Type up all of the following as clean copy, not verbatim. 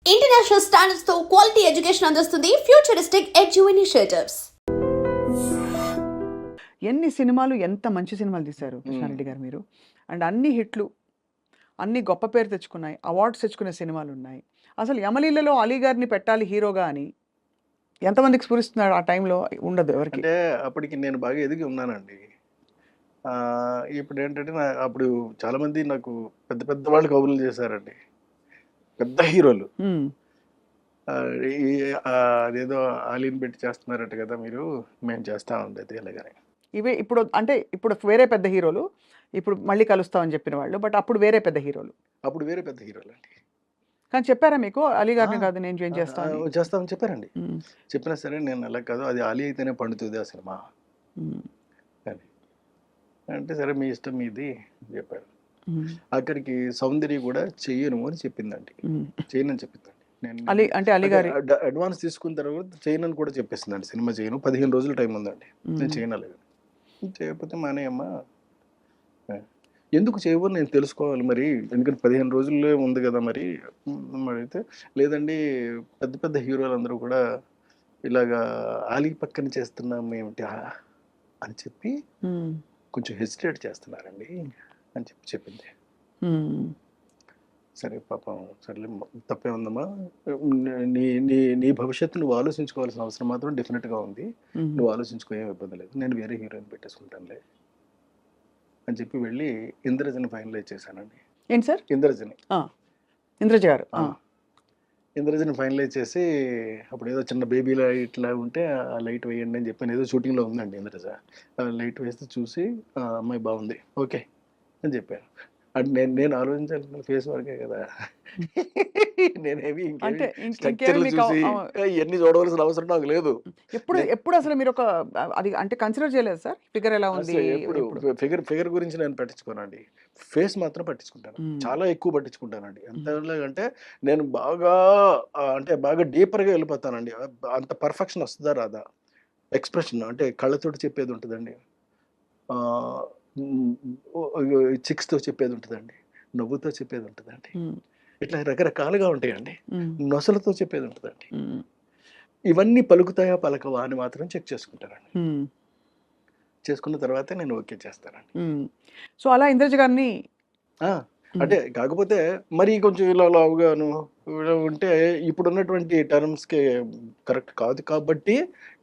International standards తో quality education అందిస్తుంది futuristic edu initiatives. ఎన్ని సినిమాలు ఎంత మంచి సినిమాలు తీశారు కృష్ణారెడ్డి గారు మీరు. అండ్ అన్ని హిట్లు, అన్ని గొప్ప పేరు తెచ్చుకున్నాయి, అవార్డ్స్ తెచ్చుకునే సినిమాలు ఉన్నాయి. అసలు యమలీలలో అలీ గారిని పెట్టాలి హీరోగా అని ఎంతమందికి స్ఫురిస్తున్నాడు ఆ టైంలో? ఉండదు ఎవరికి. అంటే అప్పటికి నేను బాగా ఎదిగి ఉన్నానండి. ఇప్పుడు ఏంటంటే అప్పుడు చాలామంది నాకు పెద్ద పెద్ద వాళ్ళు కబుర్లు చేశారండి, పెద్ద హీరోలు. అదేదో ఆలీని పెట్టి చేస్తున్నారట కదా మీరు, మేము చేస్తా ఉండేది అలాగని. ఇవే ఇప్పుడు అంటే ఇప్పుడు వేరే పెద్ద హీరోలు, ఇప్పుడు మళ్ళీ కలుస్తామని చెప్పిన వాళ్ళు, బట్ అప్పుడు వేరే పెద్ద హీరోలు. అప్పుడు వేరే పెద్ద హీరోలు అండి. కానీ చెప్పారా మీకు అలీ గారిని కాదు నేను జాయిన్ చేస్తాను? చేస్తామని చెప్పారండి. చెప్పినా సరే నేను అలా కాదు, అది ఆలీ అయితేనే పండుతుంది ఆ సినిమా అని అంటే, సరే మీ ఇష్టం మీది చెప్పారు. అక్కడికి సౌందర్య కూడా చెయ్యను అని చెప్పిందండి, చేయనని చెప్పిందండి. అలీ అంటే అలీ గారి అడ్వాన్స్ తీసుకున్న తర్వాత చేయనని కూడా చెప్పేసిందండి. సినిమా చేయను, 15 రోజులు టైం ఉందండి, నేను చేయనలేదు. చేయకపోతే మానేయమ్మా, ఎందుకు చేయవో నేను తెలుసుకోవాలి మరి, ఎందుకంటే 15 రోజుల్లో ఉంది కదా మరి. అయితే లేదండి, పెద్ద పెద్ద హీరోలు అందరూ కూడా ఇలాగా ఆలీ పక్కన చేస్తున్నాం ఏమిటి అని చెప్పి కొంచెం హెసిటేట్ చేస్తున్నారండి అని చెప్పి చెప్పింది. సరే పాపం, సర్లే తప్పే ఉందమ్మా, నీ నీ నీ భవిష్యత్తు నువ్వు ఆలోచించుకోవాల్సిన అవసరం మాత్రం డెఫినెట్గా ఉంది, నువ్వు ఆలోచించుకో, ఏం ఇబ్బంది లేదు, నేను వేరే హీరోయిన్ పెట్టేసుకుంటానులే అని చెప్పి వెళ్ళి ఇంద్రజని ఫైనలైజ్ చేశానండి. ఏంటి సార్? ఇంద్రజని, ఇంద్రజ గారు ఇంద్రజని ఫైనలైజ్ చేసి, అప్పుడు ఏదో చిన్న బేబీలా ఇట్లా ఉంటే ఆ లైట్ వేయండి అని చెప్పాను. ఏదో షూటింగ్లో ఉందండి ఇంద్రజ, లైట్ వేస్తే చూసి అమ్మాయి బాగుంది ఓకే అని చెప్పాను. అంటే నేను ఆలోచించాల్సిన ఫేస్ వరకే కదా, నేనేమి అంటే చూసి ఇవన్నీ చూడవలసిన అవసరం నాకు లేదు. ఎప్పుడు అసలు మీరు ఒక అది అంటే కన్సిడర్ చేయలేదు సార్? ఫిగర్ ఎలా ఉంది? ఫిగర్ గురించి నేను పట్టించుకోనండి, ఫేస్ మాత్రం పట్టించుకుంటాను, చాలా ఎక్కువ పట్టించుకుంటానండి. ఎంతలాగంటే నేను బాగా అంటే బాగా డీపర్గా వెళ్ళిపోతానండి. అంత పర్ఫెక్షన్ వస్తుందా రాదా, ఎక్స్ప్రెషన్ అంటే కళ్ళతోటి చెప్పేది ఉంటుందండి, చిక్స్తో చెప్పేది ఉంటుందండి, నవ్వుతో చెప్పేది ఉంటుందండి, ఇట్లా రకరకాలుగా ఉంటాయండి, నొసలతో చెప్పేది ఉంటుందండి. ఇవన్నీ పలుకుతాయా పలకవా అని మాత్రం చెక్ చేసుకుంటానండి. చేసుకున్న తర్వాత నేను ఓకే చేస్తానండి. సో అలా ఇంద్రజ గారిని అంటే కాకపోతే మరీ కొంచెం ఇలా లావుగాను ఇలా ఉంటే ఇప్పుడున్నటువంటి టర్మ్స్కి కరెక్ట్ కాదు కాబట్టి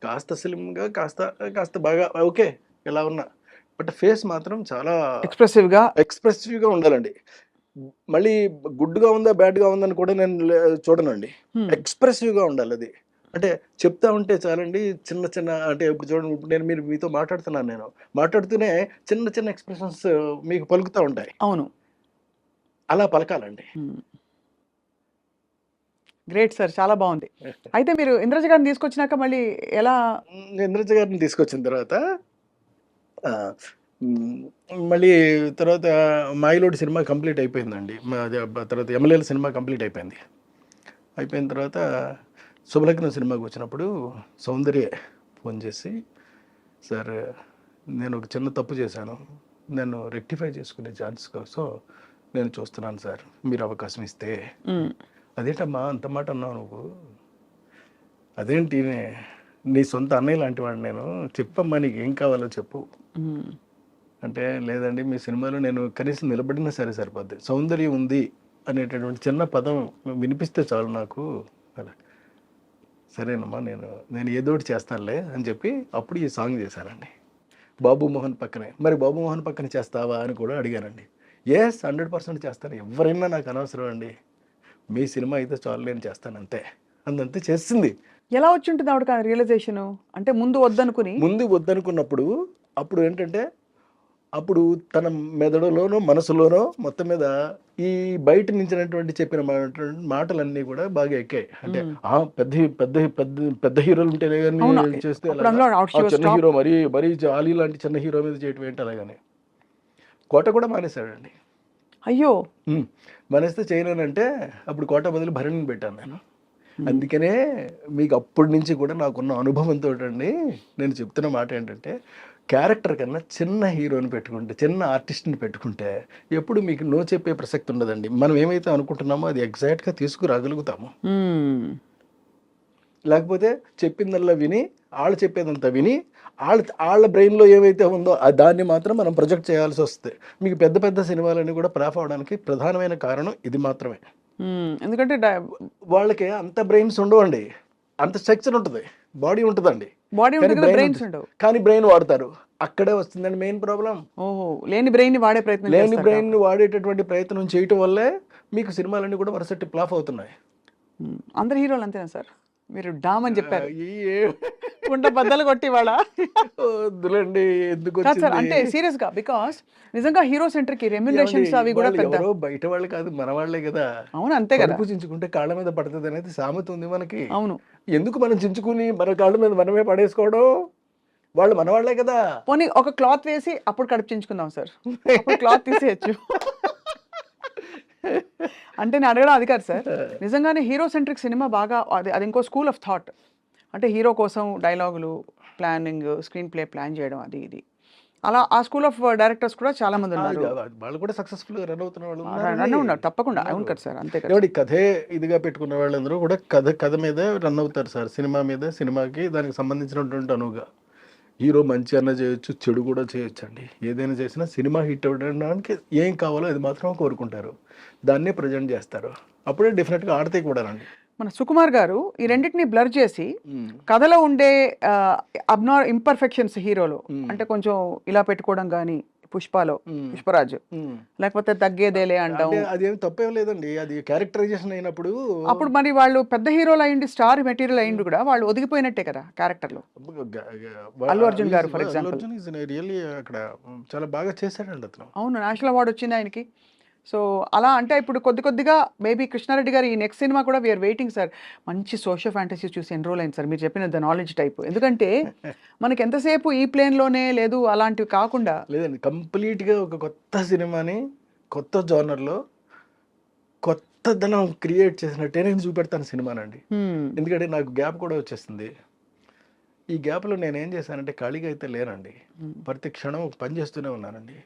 కాస్త స్లిమ్గా కాస్త బాగా ఓకే ఇలా ఉన్నా, బట్ ఫేస్ మాత్రం చాలా ఎక్స్ప్రెసివ్గా ఉండాలండి. మళ్ళీ గుడ్గా ఉందా బ్యాడ్గా ఉందని కూడా నేను చూడనండి, ఎక్స్ప్రెసివ్గా ఉండాలి అది. అంటే చెప్తా ఉంటే చాలండి, చిన్న చిన్న అంటే ఇప్పుడు చూడండి, ఇప్పుడు నేను మీతో మాట్లాడుతున్నాను, నేను మాట్లాడుతూనే చిన్న చిన్న ఎక్స్ప్రెషన్స్ మీకు పలుకుతూ ఉంటాయి. అవును, అలా పలకాలండి. గ్రేట్ సార్, చాలా బాగుంది. అయితే మీరు ఇంద్రజ గారిని తీసుకొచ్చినాక మళ్ళీ ఎలా? ఇంద్రజ గారిని తీసుకొచ్చిన తర్వాత మళ్ళీ తర్వాత మాయిలోడి సినిమా కంప్లీట్ అయిపోయిందండి. తర్వాత ఎమ్మెల్యేల సినిమా కంప్లీట్ అయిపోయింది. అయిపోయిన తర్వాత శుభలగ్నం సినిమాకి వచ్చినప్పుడు సౌందర్య ఫోన్ చేసి, సార్ నేను ఒక చిన్న తప్పు చేశాను, నేను రెక్టిఫై చేసుకునే ఛాన్స్ కోసం నేను చూస్తున్నాను సార్, మీరు అవకాశం ఇస్తే. అదేంటమ్మా అంత మాట అన్నావు నువ్వు, అదేంటి నీ సొంత అన్నయ్య లాంటి వాడు నేను, చెప్పమ్మా నీకు ఏం కావాలో చెప్పు అంటే, లేదండి మీ సినిమాలో నేను కనీసం నిలబడినా సరే సరిపోద్ది, సౌందర్యం ఉంది అనేటటువంటి చిన్న పదం వినిపిస్తే చాలు నాకు అలా. సరేనమ్మా నేను ఏదో ఒకటి చేస్తానులే అని చెప్పి అప్పుడు ఈ సాంగ్ చేశానండి, బాబు మోహన్ పక్కనే. మరి బాబు మోహన్ పక్కన చేస్తావా అని కూడా అడిగానండి. 100% చేస్తాను, ఎవరైనా నాకు అనవసరం అండి, మీ సినిమా అయితే చాలు నేను చేస్తాను అంతే, అందంతే చేసింది. ఎలా వచ్చి ఉంటుంది ఆవిడ రియలైజేషన్? అంటే ముందు వద్దనుకున్నప్పుడు అప్పుడు ఏంటంటే, అప్పుడు తన మెదడులోనో మనసులోనో మొత్తం మీద ఈ బయట నుంచినటువంటి చెప్పిన మాటలన్నీ కూడా బాగా ఎక్కాయి. అంటే పెద్ద హీరోలు ఉంటేనే కానీ చేస్తే చిన్న హీరో మరీ ఆలీ లాంటి చిన్న హీరో మీద చేయటం ఏంటి అలాగని కోట కూడా మానేశాడండి. అయ్యో, మానేస్తే చేయలేనంటే అప్పుడు కోట బదులు భరణిని పెట్టాను నేను. అందుకనే మీకు అప్పటి నుంచి కూడా నాకున్న అనుభవంతో అండి నేను చెప్తున్న మాట ఏంటంటే, క్యారెక్టర్ కన్నా చిన్న హీరోని పెట్టుకుంటే, చిన్న ఆర్టిస్ట్ని పెట్టుకుంటే ఎప్పుడు మీకు నో చెప్పే ప్రసక్తి ఉండదండి. మనం ఏమైతే అనుకుంటున్నామో అది ఎగ్జాక్ట్గా తీసుకురాగలుగుతాము. లేకపోతే చెప్పిందల్లా విని, వాళ్ళు చెప్పేదంతా విని, వాళ్ళ బ్రెయిన్లో ఏమైతే ఉందో దాన్ని మాత్రం మనం ప్రొజెక్ట్ చేయాల్సి వస్తుంది. మీకు పెద్ద పెద్ద సినిమాలన్నీ కూడా ఫ్లాప్ అవడానికి ప్రధానమైన కారణం ఇది మాత్రమే. ఎందుకంటే వాళ్ళకి అంత బ్రెయిన్స్ ఉండవండి, అంత స్ట్రక్చర్ ఉంటుంది, బాడీ ఉంటుందండి, బాడీ కానీ ఉంటుంది, brain బ్రెయిన్స్ ఉంటుంది. ఉండవు. కానీ బ్రెయిన్ వాడతారు, అక్కడే వస్తుందండి మెయిన్ ప్రాబ్లం. ఓహో, లేని బ్రెయిన్ ని వాడే ప్రయత్నం లేని చేస్తారు బ్రెయిన్ వాడేటటువంటి ప్రయత్నం చేయటం వల్లే మీకు సినిమాలన్నీ కూడా వరుసటి ఫ్లాప్ అవుతున్నాయి. అందరు హీరోలు అంతేనా సార్? మీరు డామ్ అని చెప్పారు, ఈ- గుంట బద్దలు కొట్టి వాళ్ళ వద్దులండి, ఎందుకు కాదు సార్, వచ్చింది? అంటే సీరియస్ గా, బికాస్ నిజంగా హీరో సెంటర్ కి రెమ్యునరేషన్స్ అవి కూడా వాళ్ళు పెద్ద. ఎవరో బయట వాళ్ళు కాదు, మన వాళ్ళే కదా. అవును, అంతే కదా. కడుపు చించుకుంటే కాళ్ళ మీద పడుతుంది అనేది సామెత ఉంది మనకి. అవును, ఎందుకు మనం చించుకుని మన కాళ్ళ మీద మనమే పడేసుకోవడం? వాళ్ళు మన వాళ్ళే కదా. పోనీ ఒక క్లాత్ వేసి అప్పుడు కడిపించుకుందాం సార్, అప్పుడు క్లాత్ తీసేయచ్చు. అంటే నేను అడగడం అది కాదు సార్, నిజంగానే హీరో సెంట్రిక్ సినిమా బాగా అది ఇంకో స్కూల్ ఆఫ్ థాట్. అంటే హీరో కోసం డైలాగులు, ప్లానింగ్, స్క్రీన్ ప్లే ప్లాన్ చేయడం, అది ఇది అలా ఆ స్కూల్ ఆఫ్ డైరెక్టర్స్ కూడా చాలా మంది ఉన్నారు. వాళ్ళు కూడా సక్సెస్ఫుల్ గా రన్ అవుతున్న వాళ్ళు రన్ ఉన్నారు తప్పకుండా. అవును కదా సార్, అంతే కదా. ఎవడి కథే ఇదిగా పెట్టుకున్న వాళ్ళందరూ కూడా కథ మీద రన్ అవుతారు సార్. సినిమా మీద, సినిమాకి దానికి సంబంధించినటువంటి అనువుగా హీరో మంచి అన్న చేయొచ్చు, చెడు కూడా చేయొచ్చు అండి. ఏదైనా చేసినా సినిమా హిట్ అవ్వడానికి ఏం కావాలో అది మాత్రం కోరుకుంటారు, దాన్నే ప్రజెంట్ చేస్తారు. అప్పుడే డెఫినెట్గా ఆడితే కూడా రండి. మన సుకుమార్ గారు ఈ రెండింటిని బ్లర్ చేసి కథలో ఉండే ఇంపర్ఫెక్షన్స్ హీరోలో, అంటే కొంచెం ఇలా పెట్టుకోవడం కానీ, పుష్పలో పుష్పరాజు, లేకపోతే తగ్గేదేలే అంటాం, అదేం తప్పేం లేదండి, అది క్యారెక్టరైజేషన్ అయినప్పుడు. అప్పుడు మరి వాళ్ళు పెద్ద హీరోలు అయ్యింది, స్టార్ మెటీరియల్ అయ్యింది కూడా వాళ్ళు ఒదిగిపోయినట్టే కదా క్యారెక్టర్లో. అల్లు అర్జున్ గారు ఫర్ ఎగ్జాంపుల్ రియల్లీ అక్కడ చాలా బాగా చేశాడండి అతను. అవును, నేషనల్ అవార్డు వచ్చింది ఆయనకి. సో అలా అంటే ఇప్పుడు కొద్దిగా మేబీ కృష్ణారెడ్డి గారు ఈ నెక్స్ట్ సినిమా కూడా వీఆర్ వెయిటింగ్ సార్. మంచి సోషల్ ఫ్యాంటసీ చూసి ఎన్రోల్ అయింది సార్ మీరు చెప్పిన ద నాలెడ్జ్ టైప్. ఎందుకంటే మనకి ఎంతసేపు ఈ ప్లేన్లోనే లేదు, అలాంటివి కాకుండా లేదండి, కంప్లీట్గా ఒక కొత్త సినిమాని కొత్త జోనర్లో కొత్తదనం క్రియేట్ చేసినట్టే నేను చూపెడతాను సినిమానండి. ఎందుకంటే నాకు గ్యాప్ కూడా వచ్చేస్తుంది. ఈ గ్యాప్లో నేను ఏం చేశానంటే ఖాళీగా అయితే లేనండి, ప్రతి క్షణం ఒక పని చేస్తూనే ఉన్నానండి.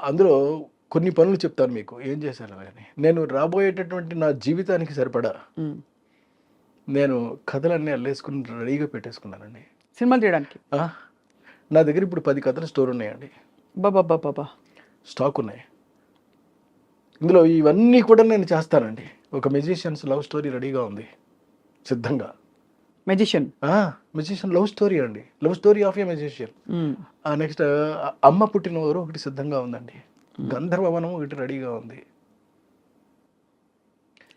అందులో కొన్ని పనులు చెప్తాను మీకు ఏం చేశాను అని. నేను రాబోయేటటువంటి నా జీవితానికి సరిపడా నేను కథలన్నీ అల్లేసుకుని రెడీగా పెట్టేసుకున్నానండి సినిమాలు చేయడానికి. నా దగ్గర ఇప్పుడు 10 కథల స్టోర్ ఉన్నాయండి, బాబా స్టాక్ ఉన్నాయి. ఇందులో ఇవన్నీ కూడా నేను చేస్తానండి. ఒక మెజిషియన్స్ లవ్ స్టోరీ రెడీగా ఉంది సిద్ధంగా. మెజిషియన్ లవ్ స్టోరీ అండి, love story of A magician. Next అమ్మ పుట్టిన ఊరు ఒకటి సిద్ధంగా ఉందండి, గంధర్వవనం ఒకటి రెడీగా ఉంది.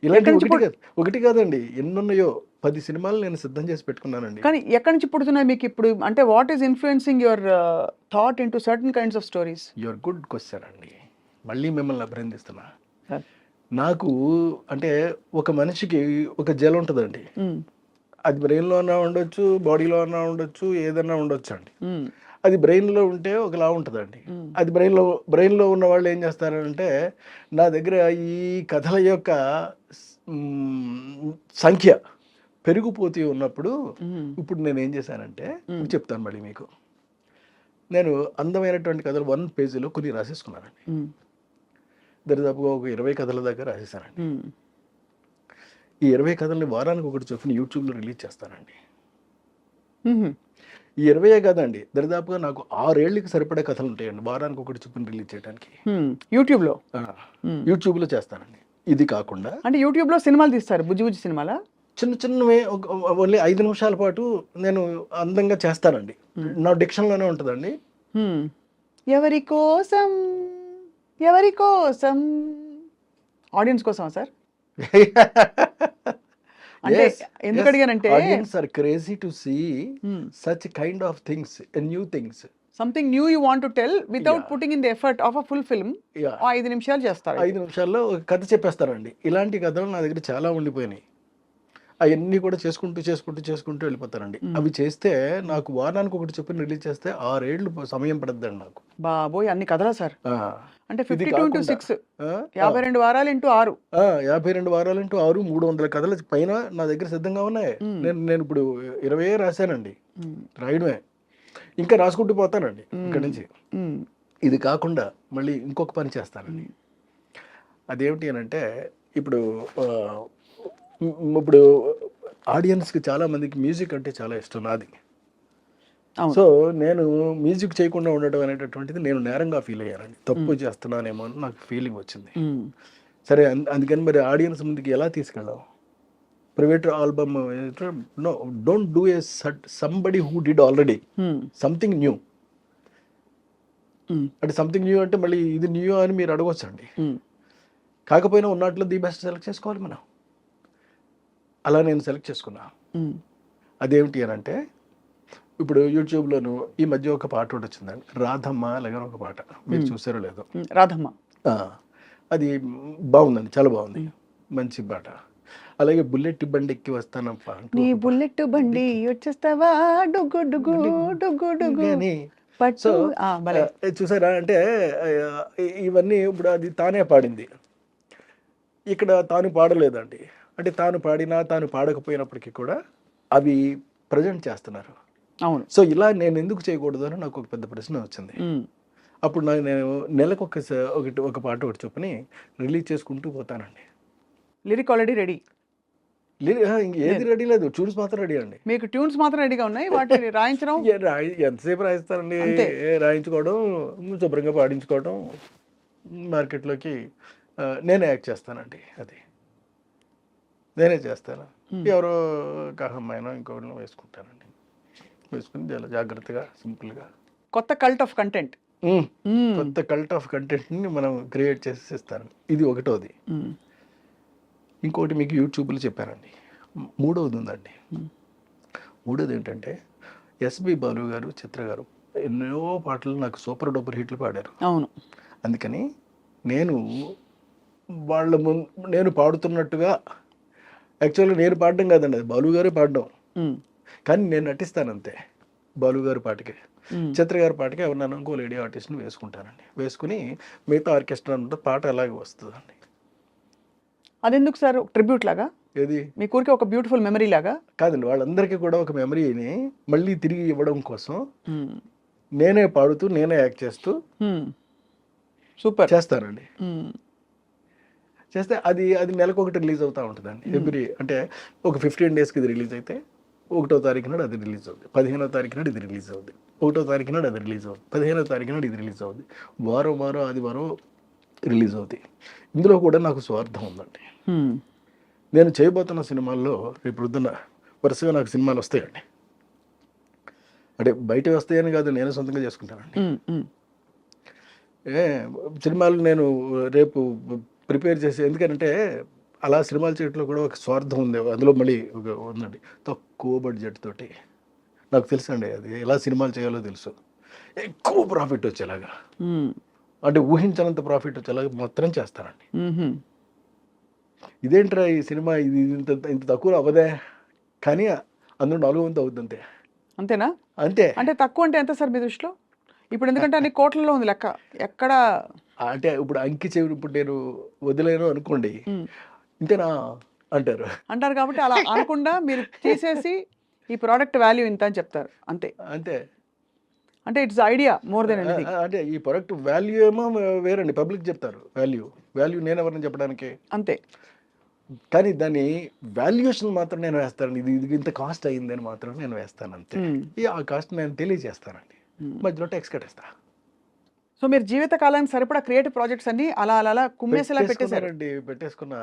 ఇలాంటి ఒకటి కాదండి, ఎన్నున్నాయో 10 సినిమాలు నేను సిద్ధం చేసి పెట్టుకున్నానండి. కానీ ఎక్కడి నుంచి పుడుతున్నాయి మీకు ఇప్పుడు? అంటే what is influencing your thought into certain kinds of stories? Your good question అండి, మళ్ళీ మిమ్మల్ని అభినందిస్తున్నా. నాకు అంటే ఒక మనిషికి ఒక జెల్ ఉంటుందండి, అది బ్రెయిన్లో అన్నా ఉండొచ్చు, బాడీలో అన్నా ఉండొచ్చు, ఏదన్నా ఉండొచ్చు అండి. అది బ్రెయిన్లో ఉంటే ఒకలా ఉంటుందండి. అది బ్రెయిన్లో ఉన్న వాళ్ళు ఏం చేస్తారంటే, నా దగ్గర ఈ కథల యొక్క సంఖ్య పెరిగిపోతూ ఉన్నప్పుడు ఇప్పుడు నేను ఏం చేశానంటే చెప్తాను మళ్ళీ మీకు. నేను అందమైనటువంటి కథలు 1 పేజీలో కొన్ని రాసేసుకున్నానండి. దరిదాపుగా ఒక 20 కథల దాకా రాసేసానండి. ఈ 20 కథల్ని వారానికి ఒకటి చొప్పున యూట్యూబ్లో రిలీజ్ చేస్తానండి. ఈ 20 కదండి, దరిదాపుగా నాకు 6 ఏళ్ళకి సరిపడే కథలు ఉంటాయండి వారానికి ఒకటి చొప్పున రిలీజ్ చేయడానికి యూట్యూబ్లో చేస్తానండి. ఇది కాకుండా అంటే యూట్యూబ్లో సినిమాలు తీస్తారు, బుజ్జి సినిమాలా, చిన్నవే ఓన్లీ 5 నిమిషాల పాటు నేను అందంగా చేస్తానండి. నా డిక్షన్లోనే ఉంటుందండి. ఎవరి కోసం ఆడియన్స్ కోసమా సార్? అంటే ఎందుకు అడిగానంటే audience are crazy to see such kind of things, new things, something new you want to tell without putting in the effort of a full film. 5 నిమిషాలు చేస్తారు, 5 నిమిషాల్లో ఒక కథ చెప్పేస్తారండి. ఇలాంటి కథలు నా దగ్గర చాలా ఉండిపోయినాయి. అవన్నీ కూడా చేసుకుంటూ వెళ్ళిపోతారండి. అవి చేస్తే నాకు వారానికి ఒకటి చొప్పున రిలీజ్ చేస్తే 6 ఏళ్ళు సమయం పడద్దండి నాకు. బాబోయ్, అన్ని కథలా సార్? అంటే 52 into 6 52 వారాలు ఇంటూ 6 52 వారాలు ఇంటూ 6 300 కథల పైన నా దగ్గర సిద్ధంగా ఉన్నాయి. నేను ఇప్పుడు 20 రాశానండి, రాయడమే. ఇంకా రాసుకుంటూ పోతానండి ఇక్కడ నుంచి. మ్మ్. ఇది కాకుండా మళ్ళీ ఇంకొక పని చేస్తానండి. అదేమిటి అని అంటే ఇప్పుడు ఇప్పుడు ఆడియన్స్కి చాలా మందికి మ్యూజిక్ అంటే చాలా ఇష్టం నాది. అవును. సో నేను మ్యూజిక్ చేయకుండా ఉండడం అనేటటువంటిది నేను నేరంగా ఫీల్ అయ్యానండి. తప్పు చేస్తున్నానేమో అని నాకు ఫీలింగ్ వచ్చింది. మ్మ్. సరే అందుకని మరి ఆడియన్స్ ముందుకి ఎలా తీసుకెళ్ళాం? Private album no, don't do a somebody who did already hmm. Something new. Hmm. అంటే సంథింగ్ న్యూ అంటే మళ్ళీ ఇది న్యూ అని మీరు అడగొచ్చండి. మ్మ్. కాకపోయినా ఉన్నట్లు ది బెస్ట్ సెలెక్ట్ చేసుకోవాలి మనం. అలా నేను సెలెక్ట్ చేసుకున్నా. మ్మ్. అదేమిటి అని అంటే ఇప్పుడు యూట్యూబ్లోను ఈ మధ్య ఒక పాట ఒకటి వచ్చిందండి, రాధమ్మ అలాగే ఒక పాట, మీరు చూసారో లేదో. మ్మ్. రాధమ్మ. అది బాగుందండి, చాలా బాగుంది, మంచి పాట. అలాగే బుల్లెట్ బండి ఎక్కి వస్తానప్ప అంటూ నీ బుల్లెట్ బండి వచ్చేస్తావా డుగ్గు డుగ్గు డుగ్గు డుగ్గు కానీ పట్టు. సో భలే. చూసారా అంటే ఇవన్నీ ఇప్పుడు అది తానే పాడింది, ఇక్కడ తాను పాడలేదండి. అంటే తాను పాడినా తాను పాడకపోయినప్పటికీ కూడా అవి ప్రజెంట్ చేస్తున్నారు. అవును. సో ఇలా నేను ఎందుకు చేయకూడదు అని నాకు ఒక పెద్ద ప్రశ్న వచ్చింది. మ్మ్. అప్పుడు నేను నెలకు ఒక పాట ఒకటి చొప్పుని రిలీజ్ చేసుకుంటూ పోతానండి. Lyric already ready. ఏది రెడీ లేదు, ట్యూన్స్ మాత్రం రెడీ అండి. మీకు ట్యూన్స్ మాత్రం రెడీగా ఉన్నాయి, వాటిని రాయించడం. ఎంతసేపు రాయిస్తారండి? అంతే. రాయించుకోవడం, శుభ్రంగా పాడించుకోవడం, మార్కెట్లోకి నేనే యాక్ట్ చేస్తానండి. అది నేనే చేస్తాను. ఎవరో కహమ్మాయినో ఇంకోటినో వేసుకుంటానండి. వేసుకుని చాలా జాగ్రత్తగా సింపుల్గా కొత్త కల్ట్ ఆఫ్ కంటెంట్. కొత్త కల్ట్ ఆఫ్ కంటెంట్ని మనం క్రియేట్ చేసి ఇస్తాను. ఇది ఒకటోది. ఇంకోటి మీకు యూట్యూబ్లో చెప్పానండి, మూడవది ఉందండి. మూడోది ఏంటంటే ఎస్పి బాలు గారు, చిత్ర గారు ఎన్నో పాటలు నాకు సూపర్ డూపర్ హిట్లు పాడారు. అవును. అందుకని నేను వాళ్ళ నేను పాడుతున్నట్టుగా, యాక్చువల్గా నేను పాడడం కాదండి, అది బాలు గారే పాడడం, మ్మ్. కానీ నేను నటిస్తాను అంతే. బాలు గారి పాటకి, మ్మ్. చిత్ర గారి పాటకి ఎవరినైనా ఇంకో లేడీ ఆర్టిస్ట్ని వేసుకుంటానండి. వేసుకుని మిగతా ఆర్కెస్ట్రా అంతా పాట అలాగే వస్తుందండి. అదెందుకు సార్? ట్రిబ్యూట్ లాగా? ఏది మీ ఊరికి ఒక బ్యూటిఫుల్ మెమరీ లాగా? కాదండి, వాళ్ళందరికీ కూడా ఒక మెమరీని మళ్ళీ తిరిగి ఇవ్వడం కోసం మ్మ్. నేనే పాడుతూ నేనే యాక్ట్ చేస్తూ మ్మ్. సూపర్. చేస్తానండి. మ్మ్. చేస్తే అది నెలకు ఒకటి రిలీజ్ అవుతూ ఉంటుందండి. ఎవ్రీ అంటే ఒక 15 డేస్కి ఇది రిలీజ్ అయితే 1వ తారీఖు నాడు అది రిలీజ్ అవుతుంది, 15వ తారీఖు నాడు ఇది రిలీజ్ అవుతుంది, 1వ తారీఖు నాడు అది రిలీజ్ అవుతుంది, 15వ తారీఖు నాడు ఇది రిలీజ్ అవుతుంది, వారం ఆదివారం రిలీజ్ అవుతాయి. ఇందులో కూడా నాకు స్వార్థం ఉందండి. మ్మ్. నేను చేయబోతున్న సినిమాల్లో రేపు పొద్దున్న వరుసగా నాకు సినిమాలు వస్తాయండి. అంటే బయట వస్తాయని కాదు, నేను సొంతంగా చేసుకుంటానండి. మ్మ్. మ్మ్. సినిమాలు నేను రేపు ప్రిపేర్ చేసి, ఎందుకంటే అలా సినిమాలు చేయడంలో కూడా ఒక స్వార్థం ఉంది. అందులో మళ్ళీ ఒక ఉందండి, తక్కువ బడ్జెట్ తోటి. నాకు తెలుసు అండి అది ఎలా సినిమాలు చేయాలో తెలుసు. ఎక్కువ ప్రాఫిట్ వచ్చేలాగా, మ్మ్. అంటే ఊహించనంత ప్రాఫిట్ వచ్చేలాగా మాత్రం చేస్తానండి. మ్మ్. ఇదేంట్రా ఈ సినిమా ఇది ఇంత తక్కువ అవ్వదే, కానీ అందులో 400 అవుతుంది అంతే. అంతేనా? అంతే. అంటే తక్కువ అంటే ఎంత సార్ మీ దృష్టిలో? ఇప్పుడు ఎందుకంటే అన్ని కోట్లలో ఉంది లెక్క. ఎక్కడ అంటే ఇప్పుడు అంకి చెవి ఇప్పుడు నేను వదిలేను అనుకోండి, ఇంతేనా అంటారు. అంటారు కాబట్టి అలా అనకుండా మీరు తీసేసి ఈ ప్రోడక్ట్ వాల్యూ ఇంత అని చెప్తారు అంతే. అంతే. అంటే it's idea more than anything. అంటే ఈ ప్రొడక్ట్ వాల్యూ ఏమో వేరండి, పబ్లిక్ చెప్తారు వాల్యూ నేను ఎవరిని చెప్పడానికి. అంతే. కానీ దాని వాల్యుయేషన్ మాత్రం నేను వేస్తాను. ఇది ఇంత కాస్ట్ అయ్యిందని మాత్రం నేను వేస్తాను అంతే. ఆ కాస్ట్ నేను తెలియజేస్తానండి, మధ్యలో ట్యాక్స్ కట్టేస్తా. సో మీరు జీవిత కాలానికి సరిపడా క్రియేటివ్ ప్రాజెక్ట్స్ అన్ని అలా అలా అలా కుమ్మేసేలా పెట్టేశారండి. పెట్టేసుకున్న